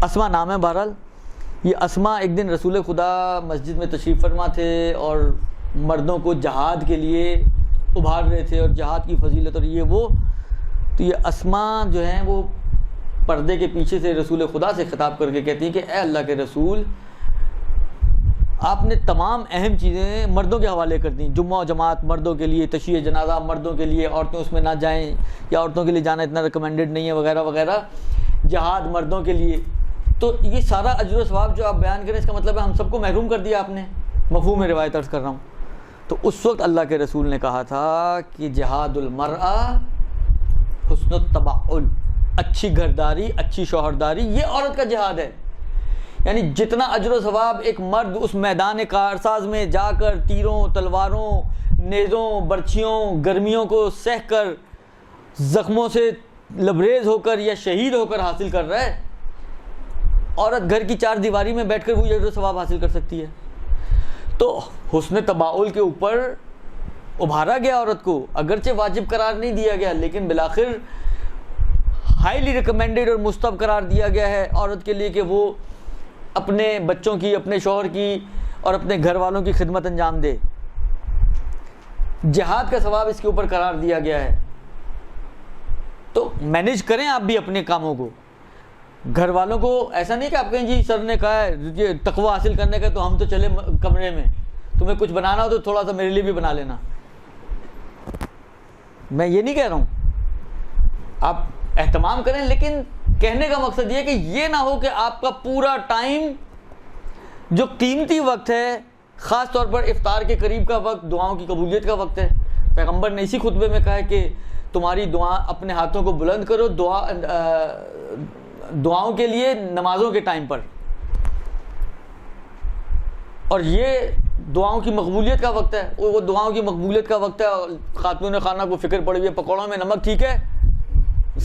اسما نام ہے بہرحال. یہ اسما ایک دن رسول خدا مسجد میں تشریف فرما تھے اور مردوں کو جہاد کے لیے ابھار رہے تھے اور جہاد کی فضیلت اور یہ وہ. تو یہ اسما جو ہیں وہ پردے کے پیچھے سے رسول خدا سے خطاب کر کے کہتی ہیں کہ اے اللہ کے رسول، آپ نے تمام اہم چیزیں مردوں کے حوالے کر دیں. جمعہ و جماعت مردوں کے لیے، تشییع جنازہ مردوں کے لیے، عورتیں اس میں نہ جائیں یا عورتوں کے لیے جانا اتنا ریکمینڈڈ نہیں ہے وغیرہ وغیرہ، جہاد مردوں کے لیے. تو یہ سارا اجر و ثواب جو آپ بیان کریں، اس کا مطلب ہے ہم سب کو محروم کر دیا آپ نے. مفہوم روایت عرض کر رہا ہوں. تو اس وقت اللہ کے رسول نے کہا تھا کہ جہاد المرأہ حسن التبعل، اچھی گھرداری، اچھی شوہرداری، یہ عورت کا جہاد ہے. یعنی جتنا اجر و ثواب ایک مرد اس میدان کارساز میں جا کر تیروں، تلواروں، نیزوں، برچھیوں، گرمیوں کو سہ کر، زخموں سے لبریز ہو کر یا شہید ہو کر حاصل کر رہا ہے، عورت گھر کی چار دیواری میں بیٹھ کر وہی اجر و ثواب حاصل کر سکتی ہے. تو حسن تباؤل کے اوپر ابھارا گیا عورت کو، اگرچہ واجب قرار نہیں دیا گیا لیکن بالآخر ہائیلی ریکمینڈڈ اور مستحب قرار دیا گیا ہے عورت کے لیے کہ وہ اپنے بچوں کی، اپنے شوہر کی اور اپنے گھر والوں کی خدمت انجام دے. جہاد کا ثواب اس کے اوپر قرار دیا گیا ہے. تو مینیج کریں آپ بھی اپنے کاموں کو. گھر والوں کو ایسا نہیں کہ آپ کہیں جی سر نے کہا ہے یہ تقوی حاصل کرنے کا تو ہم تو چلے کمرے میں، تمہیں کچھ بنانا ہو تو تھوڑا سا میرے لیے بھی بنا لینا. میں یہ نہیں کہہ رہا ہوں، آپ اہتمام کریں، لیکن کہنے کا مقصد یہ کہ یہ نہ ہو کہ آپ کا پورا ٹائم جو قیمتی وقت ہے، خاص طور پر افطار کے قریب کا وقت دعاؤں کی قبولیت کا وقت ہے. پیغمبر نے اسی خطبے میں کہا ہے کہ تمہاری دعا، اپنے ہاتھوں کو بلند کرو دعاؤں کے لیے نمازوں کے ٹائم پر. اور یہ دعاؤں کی مقبولیت کا وقت ہے، وہ دعاؤں کی مقبولیت کا وقت ہے. خاتون خانہ کو فکر پڑی ہوئی ہے پکوڑوں میں نمک ٹھیک ہے،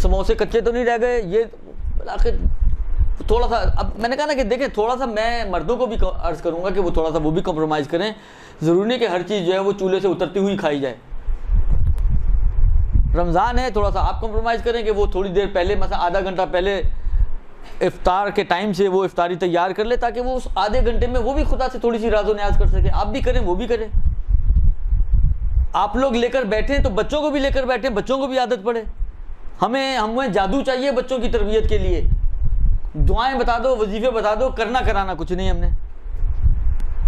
سموسے کچے تو نہیں رہ گئے. یہ آخر تھوڑا سا، اب میں نے کہا نا کہ دیکھیں تھوڑا سا میں مردوں کو بھی عرض کروں گا کہ وہ تھوڑا سا وہ بھی کمپرومائز کریں. ضروری نہیں کہ ہر چیز جو ہے وہ چولہے سے اترتی ہوئی کھائی جائے. رمضان ہے، تھوڑا سا آپ کمپرومائز کریں کہ وہ تھوڑی دیر پہلے، مثلا آدھا گھنٹہ پہلے افطار کے ٹائم سے وہ افطاری تیار کر لے تاکہ وہ اس آدھے گھنٹے میں وہ بھی خدا سے تھوڑی سی راز و نیاز کر سکے. آپ بھی کریں، وہ بھی کریں. آپ لوگ لے کر بیٹھیں تو بچوں کو بھی لے کر بیٹھیں، بچوں کو بھی عادت پڑے. ہمیں جادو چاہیے بچوں کی تربیت کے لیے. دعائیں بتا دو، وظیفے بتا دو، کرنا کرانا کچھ نہیں ہم نے.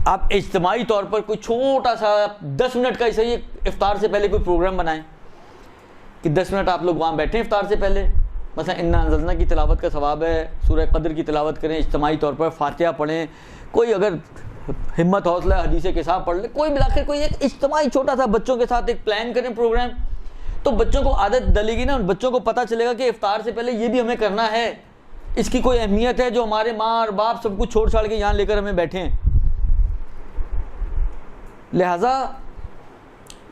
آپ اجتماعی طور پر کوئی چھوٹا سا 10 منٹ کا صحیح افطار سے پہلے کوئی پروگرام بنائیں کہ 10 منٹ آپ لوگ وہاں بیٹھیں افطار سے پہلے. مثلا انا انزلنا کی تلاوت کا ثواب ہے، سورہ قدر کی تلاوت کریں اجتماعی طور پر، فاتحہ پڑھیں. کوئی اگر ہمت حوصلہ حدیث کے ساتھ پڑھ لے، کوئی بالآخر کوئی ایک اجتماعی چھوٹا سا بچوں کے ساتھ ایک پلان کریں پروگرام. تو بچوں کو عادت ڈلے گی نا، بچوں کو پتہ چلے گا کہ افطار سے پہلے یہ بھی ہمیں کرنا ہے، اس کی کوئی اہمیت ہے جو ہمارے ماں اور باپ سب کچھ چھوڑ چھاڑ کے یہاں لے کر ہمیں بیٹھے ہیں. لہٰذا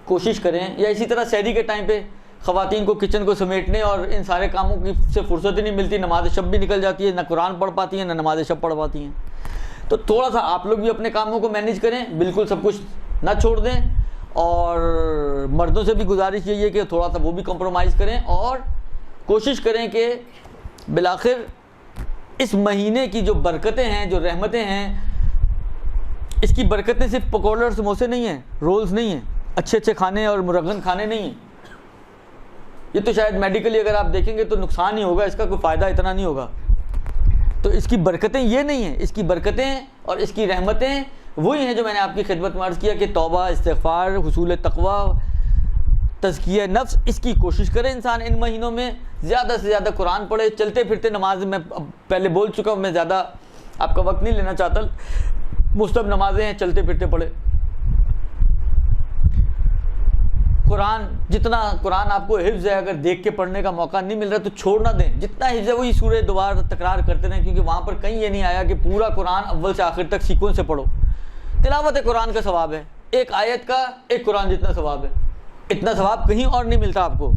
کوشش کریں. یا اسی طرح سحری کے ٹائم پہ خواتین کو کچن کو سمیٹنے اور ان سارے کاموں کی سے فرصت ہی نہیں ملتی، نماز شب بھی نکل جاتی ہے، نہ قرآن پڑھ پاتی ہیں نہ نماز شب پڑھ پاتی ہیں. تو تھوڑا سا آپ لوگ بھی اپنے کاموں کو مینیج کریں، بالکل سب کچھ نہ چھوڑ دیں. اور مردوں سے بھی گزارش یہی ہے کہ تھوڑا سا وہ بھی کمپرومائز کریں اور کوشش کریں کہ بالآخر اس مہینے کی جو برکتیں ہیں، جو رحمتیں ہیں، اس کی برکتیں صرف پکوڑے اور سموسے نہیں ہیں، رولز نہیں ہیں، اچھے اچھے کھانے اور مرغن کھانے نہیں ہیں. یہ تو شاید میڈیکلی اگر آپ دیکھیں گے تو نقصان ہی ہوگا، اس کا کوئی فائدہ اتنا نہیں ہوگا. تو اس کی برکتیں یہ نہیں ہیں. اس کی برکتیں اور اس کی رحمتیں وہی ہیں جو میں نے آپ کی خدمت میں عرض کیا کہ توبہ، استغفار، حصول تقوی، تزکیہ نفس. اس کی کوشش کرے انسان ان مہینوں میں زیادہ سے زیادہ قرآن پڑھے. چلتے پھرتے نماز میں پہلے بول چکا ہوں، میں زیادہ آپ کا وقت نہیں لینا چاہتا. مستحب نمازیں ہیں، چلتے پھرتے پڑھے. قرآن جتنا قرآن آپ کو حفظ ہے، اگر دیکھ کے پڑھنے کا موقع نہیں مل رہا تو چھوڑ نہ دیں. جتنا حفظ ہے وہی سورہ دوبارہ تکرار کرتے رہیں، کیونکہ وہاں پر کہیں یہ نہیں آیا کہ پورا قرآن اول سے آخر تک سیکوینس سے پڑھو. تلاوت قرآن کا ثواب ہے، ایک آیت کا ایک قرآن جتنا ثواب ہے. اتنا ثواب کہیں اور نہیں ملتا آپ کو.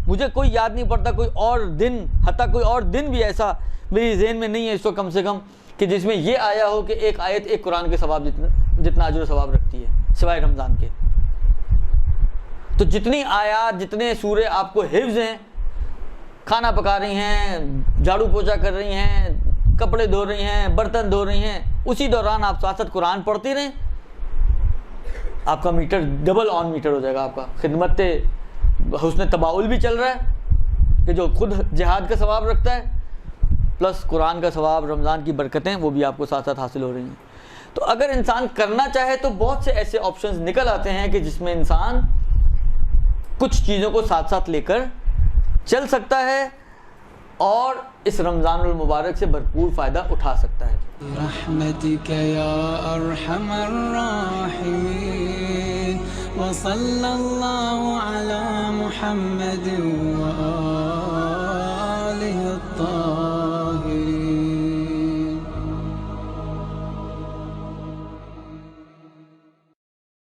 مجھے کوئی یاد نہیں پڑتا کوئی اور دن، حتیٰ کوئی اور دن بھی ایسا میری ذہن میں نہیں ہے اس وقت کم سے کم، کہ جس میں یہ آیا ہو کہ ایک آیت ایک قرآن کے ثواب جتنا اجر و ثواب رکھتی ہے سوائے رمضان کے. تو جتنی آیات، جتنے سورے آپ کو حفظ ہیں، کھانا پکا رہی ہیں، جھاڑو پوچھا کر رہی ہیں، کپڑے دھو رہی ہیں، برتن دھو رہی ہیں، اسی دوران آپ ساتھ ساتھ قرآن پڑھتی رہیں، آپ کا میٹر ڈبل آن میٹر ہو جائے گا. آپ کا خدمت حسن تباؤل بھی چل رہا ہے کہ جو خود جہاد کا ثواب رکھتا ہے، پلس قرآن کا ثواب، رمضان کی برکتیں وہ بھی آپ کو ساتھ ساتھ حاصل ہو رہی ہیں. تو اگر انسان کرنا چاہے تو بہت سے ایسے آپشنز نکل آتے ہیں کہ جس میں انسان کچھ چیزوں کو ساتھ ساتھ لے کر چل سکتا ہے اور اس رمضان المبارک سے بھرپور فائدہ اٹھا سکتا ہے. برحمتک یا ارحم الراحمین وصلی اللہ علی محمد و